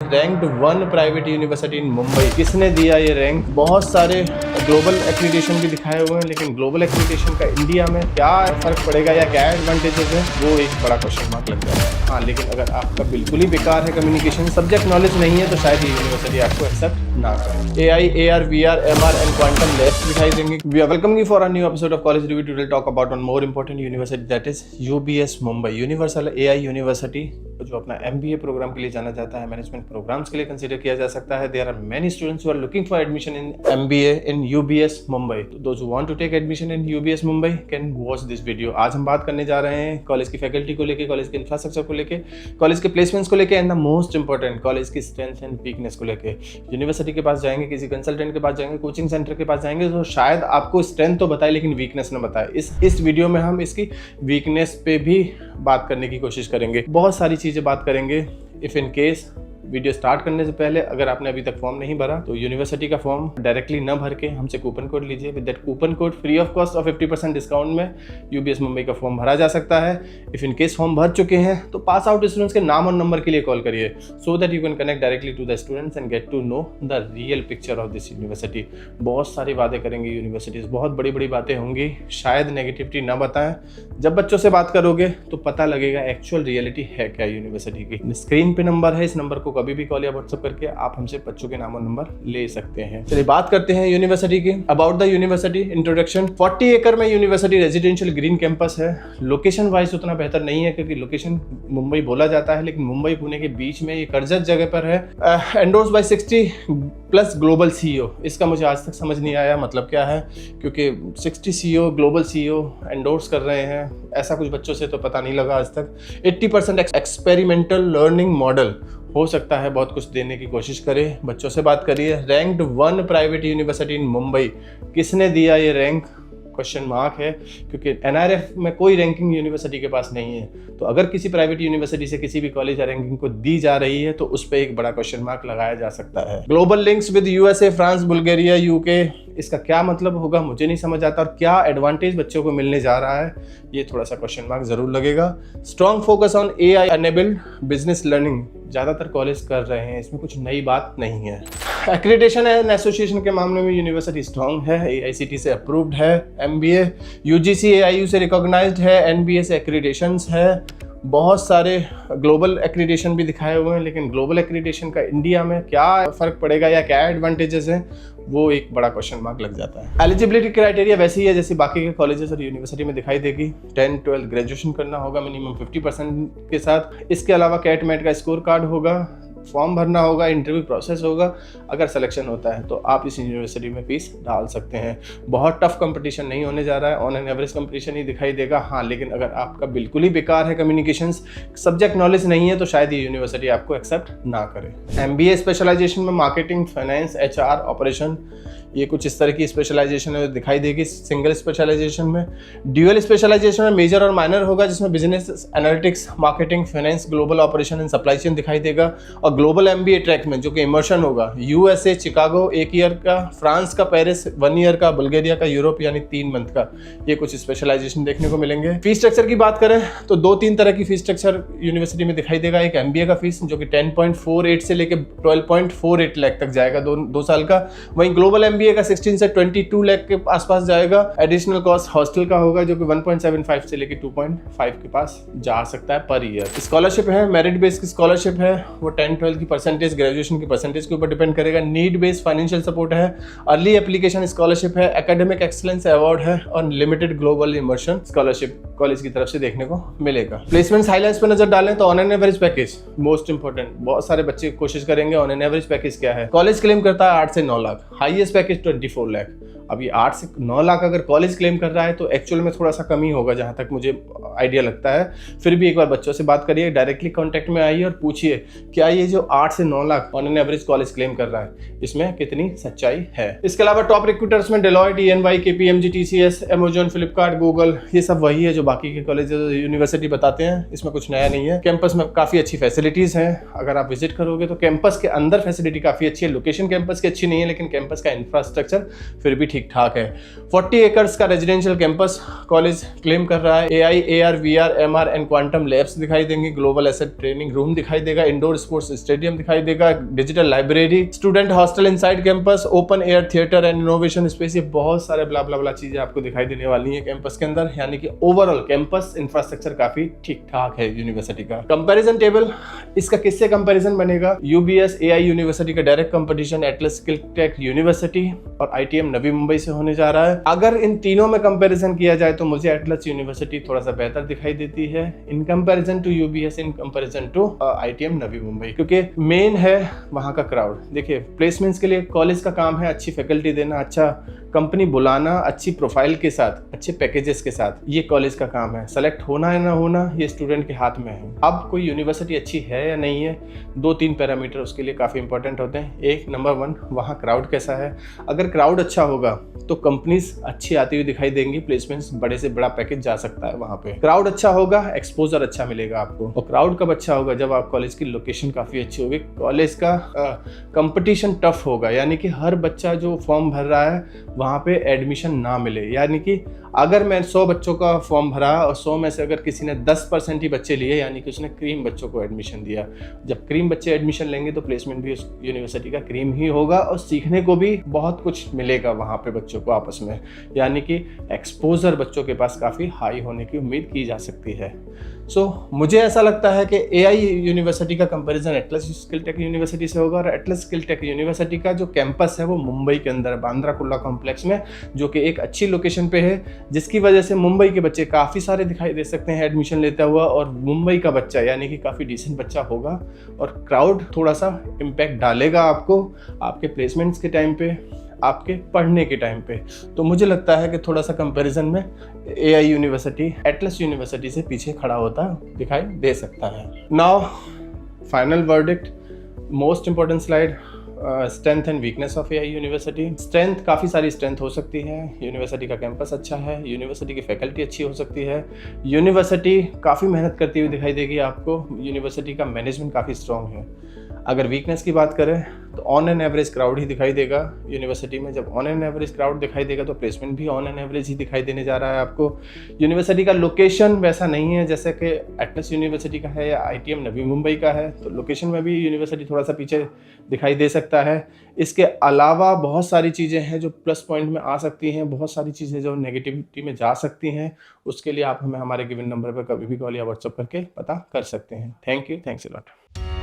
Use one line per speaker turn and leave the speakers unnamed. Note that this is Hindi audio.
रैंक्ड 1 प्राइवेट यूनिवर्सिटी इन मुंबई। किसने दिया ये रैंक? बहुत सारे ग्लोबल एक्रीडिटेशन भी दिखाए हुए हैं, लेकिन ग्लोबल एक्रीडिटेशन का इंडिया में क्या फर्क पड़ेगा या क्या एडवांटेजेस है, वो एक बड़ा क्वेश्चन मार्क लग जाता है। हाँ, लेकिन अगर आपका बिल्कुल ही बेकार है कम्युनिकेशन, सब्जेक्ट नॉलेज नहीं है, तो शायद ये यूनिवर्सिटी आपको एक्सेप्ट ना करे। AI, AR, VR, MR and quantum labs दिखाई देंगे। We are welcoming you for a new episode of college review. Today talk about one more important university, that is UBS Mumbai. Universal AI university जो अपना MBA प्रोग्राम के लिए जाना जाता है, मैनेजमेंट प्रोग्राम्स के लिए कंसीडर किया जा सकता है। There are many students who are looking for admission in MBA in UBS Mumbai. Those who want to take admission in UBS Mumbai can watch this video. आज हम बात करने जा रहे हैं कॉलेज की फैकल्टी को लेके, कॉलेज के इंफ्रास्ट्रक्चर को लेके, कॉलेज के प्लेसमेंट्स को लेके and the most important college की स्ट्रेंथ एंड वीकनेस को लेके। यूनिवर्सिटी के पास जाएंगे, किसी कंसल्टेंट के पास जाएंगे, कोचिंग सेंटर के पास जाएंगे, तो शायद आपको स्ट्रेंथ तो बताए लेकिन वीकनेस ना बताए। इस वीडियो में हम इसकी वीकनेस पे भी बात करने की कोशिश करेंगे। बहुत सारी चीज़ें बात करेंगे। If in case video start करने से पहले अगर आपने अभी तक फॉर्म नहीं भरा तो यूनिवर्सिटी का फॉर्म डायरेक्टली न भर के हमसे कूपन कोड लीजिए। With that coupon code free of cost और 50% डिस्काउंट में UBS मुंबई का फॉर्म भरा जा सकता है। इफ़ इन केस फॉर्म भर चुके हैं तो पास आउट स्टूडेंट्स के नाम और नंबर के लिए कॉल करिए, so that you can connect directly to the students and get to know the real picture of this university. बहुत सारी बातें करेंगे यूनिवर्सिटीज़, बहुत बड़ी बड़ी बातें होंगी, शायद नेगेटिविटी ना बताएं। जब बच्चों से बात करोगे तो पता लगेगा एक्चुअल रियलिटी है क्या यूनिवर्सिटी की। स्क्रीन पे नंबर है, इस नंबर को कभी भी कॉल या व्हाट्सएप करके आप हमसे बच्चों के नाम और नंबर ले सकते हैं। चलिए बात करते हैं यूनिवर्सिटी की। About the university introduction. 40 एकड़ में यूनिवर्सिटी रेजिडेंशियल ग्रीन कैंपस है। लोकेशन वाइज उतना बेहतर नहीं है क्योंकि लोकेशन मुंबई बोला जाता है, लेकिन मुंबई पुणे के बीच में ये कर्जत जगह पर है। Endorse by 60+ global CEO। इसका मुझे आज तक समझ नहीं आया मतलब क्या है, क्योंकि 60 CEO ग्लोबल CEO एंडोर्स कर रहे हैं, ऐसा कुछ बच्चों से तो पता नहीं लगा आज तक। 80% एक्सपेरिमेंटल लर्निंग मॉडल। हो सकता है बहुत कुछ देने की कोशिश करें, बच्चों से बात करिए। रैंक्ड 1 प्राइवेट यूनिवर्सिटी इन मुंबई। किसने दिया ये रैंक? क्वेश्चन मार्क है, क्योंकि NRF में कोई रैंकिंग यूनिवर्सिटी के पास नहीं है। तो अगर किसी प्राइवेट यूनिवर्सिटी से किसी भी कॉलेज या रैंकिंग को दी जा रही है तो उस पर एक बड़ा क्वेश्चन मार्क लगाया जा सकता है। Global links with USA, France, Bulgaria, UK, इसका क्या मतलब होगा मुझे नहीं समझ आता, और क्या एडवांटेज बच्चों को मिलने जा रहा है, ये थोड़ा सा क्वेश्चन मार्क जरूर लगेगा। Strong focus on AI enabled business learning, ज़्यादातर कॉलेज कर रहे हैं, इसमें कुछ नई बात नहीं है। एक्रीडिटेशन एंड एसोसिएशन के मामले में यूनिवर्सिटी स्ट्रॉन्ग है, AICTE से अप्रूव्ड है, MBA UGC AIU से रिकॉग्नाइज्ड है, NBA से एक्रीडिटेशंस है। बहुत सारे ग्लोबल एक्रीडिटेशन भी दिखाए हुए हैं, लेकिन ग्लोबल एक्रीडिटेशन का इंडिया में क्या फ़र्क पड़ेगा या क्या एडवांटेजेस हैं, वो एक बड़ा क्वेश्चन मार्क लग जाता है। एलिजिबिलिटी क्राइटेरिया वैसी ही है जैसे बाकी के कॉलेजेस और यूनिवर्सिटी में दिखाई देगी। 10-12 ग्रेजुएशन करना होगा मिनिमम 50% के साथ। इसके अलावा कैट मैट का स्कोर कार्ड होगा, फॉर्म भरना होगा, इंटरव्यू प्रोसेस होगा। अगर सिलेक्शन होता है तो आप इस यूनिवर्सिटी में फीस डाल सकते हैं। बहुत टफ कंपटीशन नहीं होने जा रहा है, ऑन एन एवरेज कंपटीशन ही दिखाई देगा। हाँ, लेकिन अगर आपका बिल्कुल ही बेकार है कम्युनिकेशंस, सब्जेक्ट नॉलेज नहीं है, तो शायद ये यूनिवर्सिटी आपको एक्सेप्ट ना करे। MBA स्पेशलाइजेशन में मार्केटिंग, फाइनेंस, HR, ऑपरेशन, ये कुछ इस तरह की स्पेशलाइजेशन है दिखाई देगी। सिंगल स्पेशलाइजेशन में ड्यूअल स्पेशलाइजेशन में मेजर और माइनर होगा, जिसमें business analytics, marketing, finance, global operation and supply chain दिखाई देगा। और ग्लोबल MBA ट्रैक में जो कि इमर्शन होगा, USA चिकागो 1 ईयर का, फ्रांस का पेरिस 1 ईयर का, बुल्गारिया का यूरोप यानी 3 मंथ का, ये कुछ स्पेशलाइजेशन देखने को मिलेंगे। फीस स्ट्रक्चर की बात करें तो 2-3 तरह की फीस स्ट्रक्चर यूनिवर्सिटी में दिखाई देगा। एक MBA का फीस जो कि 10.48 से लेकर 12.48 लाख तक जाएगा 2 साल का। वहीं ग्लोबल MBA का 16 से 22 लाख के आसपास जाएगा। एडिशनल कॉस्ट हॉस्टल का होगा जो कि 1.75 से लेकर 2.5 के पास जा सकता है पर ईयर। स्कॉलरशिप है, मेरिट बेस्ड की स्कॉलरशिप है, वो 10-12 की परसेंटेज, ग्रेजुएशन की परसेंटेज के ऊपर डिपेंड करेगा। नीड बेस्ड फाइनेंशियल सपोर्ट है, अर्ली एप्लीकेशन स्कॉलरशिप है, एकेडमिक एक्सीलेंस अवार्ड है और limited global immersion scholarship college की तरफ से देखने को मिलेगा। प्लेसमेंट्स हाइलाइट्स पर नजर डालें तो on an average package most important, बहुत सारे बच्चे कोशिश करेंगे ऑन एन एवरेज पैकेज क्या है। कॉलेज क्लेम करता है 8 से 9 लाख, हाईएस्ट पैकेज 24 लाख। अब ये 8 से 9 लाख अगर कॉलेज क्लेम कर रहा है तो एक्चुअल में थोड़ा सा कम ही होगा जहाँ तक मुझे आइडिया लगता है। फिर भी एक बार बच्चों से बात करिए, डायरेक्टली कांटेक्ट में आइए और पूछिए क्या ये जो 8 से 9 lakh on an average college claim कर रहा है इसमें कितनी सच्चाई है। इसके अलावा टॉप रिक्रूटर्स में Deloitte, EY, KPMG, TCS, Amazon, Flipkart, Google, ये सब वही है जो बाकी के कॉलेज यूनिवर्सिटी बताते हैं। इसमें कुछ नया नहीं है। कैंपस में काफ़ी अच्छी फैसिलिटीज़ हैं, अगर आप विजिट करोगे तो कैंपस के अंदर फैसिलिटी काफ़ी अच्छी है। लोकेशन कैंपस की अच्छी नहीं है, लेकिन कैंपस का इंफ्रास्ट्रक्चर फिर भी ठीक ठाक है। 40 एकर्स का रेजिडेंशियल कैंपस कॉलेज क्लेम कर रहा है। AI, AR, VR, MR and quantum labs दिखाई देंगे, ग्लोबल एसेट ट्रेनिंग रूम दिखाई देगा, इंडोर स्पोर्ट्स स्टेडियम दिखाई देगा, digital library, student hostel inside campus, open air theatre and innovation space, ये बहुत सारे ब्ला ब्ला ब्ला चीजें आपको दिखाई देने वाली हैं कैंपस के अंदर। यानी कि ओवरऑल कैंपस इंफ्रास्ट्रक्चर काफी ठीक ठाक है यूनिवर्सिटी का। कंपैरिजन टेबल इसका किससे कंपैरिजन बनेगा? UBS AI यूनिवर्सिटी का direct competition Atlas Skill Tech University और ITM नवी मुंबई से होने जा रहा है। अगर इन तीनों में कंपैरिजन किया जाए तो मुझे एटलस यूनिवर्सिटी थोड़ा सा बेहतर दिखाई देती है in comparison to UBS, in comparison to ITM Navi Mumbai, क्योंकि मेन है वहां का क्राउड। देखिए, प्लेसमेंट्स के लिए कॉलेज का काम है अच्छी फैकल्टी देना, अच्छा कंपनी बुलाना, अच्छी प्रोफाइल के साथ, अच्छे पैकेजेस के साथ, ये कॉलेज का काम है। सेलेक्ट होना है ना होना ये स्टूडेंट के हाथ में है। अब कोई यूनिवर्सिटी अच्छी है या नहीं है, 2-3 पैरामीटर उसके लिए काफ़ी इंपॉर्टेंट होते हैं। एक, नंबर 1, वहाँ क्राउड कैसा है। अगर क्राउड अच्छा होगा तो कंपनीज अच्छी आती हुई दिखाई देंगी, प्लेसमेंट्स बड़े से बड़ा पैकेज जा सकता है वहाँ पे। क्राउड अच्छा होगा, एक्सपोजर अच्छा मिलेगा आपको। और क्राउड कब अच्छा होगा? जब आप कॉलेज की लोकेशन काफ़ी अच्छी होगी, कॉलेज का कंपटीशन टफ होगा, यानी कि हर बच्चा जो फॉर्म भर रहा है वहाँ पे एडमिशन ना मिले। यानी कि अगर मैं 100 बच्चों का फॉर्म भरा और 100 में से अगर किसी ने 10% ही बच्चे लिए, यानी कि उसने क्रीम बच्चों को एडमिशन दिया। जब क्रीम बच्चे एडमिशन लेंगे तो प्लेसमेंट भी उस यूनिवर्सिटी का क्रीम ही होगा और सीखने को भी बहुत कुछ मिलेगा वहाँ पे बच्चों को आपस में। यानी कि एक्सपोजर बच्चों के पास काफ़ी हाई होने की उम्मीद की जा सकती है। मुझे ऐसा लगता है कि AI यूनिवर्सिटी का comparison Atlas Skill Tech University से होगा। और एटलस स्किल टेक यूनिवर्सिटी का जो कैंपस है वो मुंबई के अंदर बांद्रा कुर्ला कॉम्प्लेक्स में, जो कि एक अच्छी लोकेशन पे है, जिसकी वजह से मुंबई के बच्चे काफ़ी सारे दिखाई दे सकते हैं एडमिशन लेता हुआ। और मुंबई का बच्चा यानी कि काफ़ी डिसेंट बच्चा होगा और क्राउड थोड़ा सा इम्पैक्ट डालेगा आपको आपके प्लेसमेंट्स के टाइम पे, आपके पढ़ने के टाइम पे। तो मुझे लगता है कि थोड़ा सा कंपैरिजन में AI यूनिवर्सिटी एटलस यूनिवर्सिटी से पीछे खड़ा होता दिखाई दे सकता है। Now final verdict, most important slide, strength and weakness of AI university. Strength, काफ़ी सारी स्ट्रेंथ हो सकती है। यूनिवर्सिटी का कैंपस अच्छा है, यूनिवर्सिटी की फैकल्टी अच्छी हो सकती है, यूनिवर्सिटी काफ़ी मेहनत करती हुई दिखाई देगी आपको, यूनिवर्सिटी का मैनेजमेंट काफ़ी स्ट्रॉन्ग है। अगर वीकनेस की बात करें तो ऑन एन एवरेज क्राउड ही दिखाई देगा यूनिवर्सिटी में। जब ऑन एन एवरेज क्राउड दिखाई देगा तो प्लेसमेंट भी ऑन एन एवरेज ही दिखाई देने जा रहा है आपको। यूनिवर्सिटी का लोकेशन वैसा नहीं है जैसे कि एटलस यूनिवर्सिटी का है या ITM नवी मुंबई का है, तो लोकेशन में भी यूनिवर्सिटी थोड़ा सा पीछे दिखाई दे सकता है। इसके अलावा बहुत सारी चीज़ें हैं जो प्लस पॉइंट में आ सकती हैं, बहुत सारी चीज़ें जो नेगेटिविटी में जा सकती हैं। उसके लिए आप हमें हमारे गिवन नंबर पर कभी भी कॉल या व्हाट्सअप करके पता कर सकते हैं। Thank you, thanks a lot.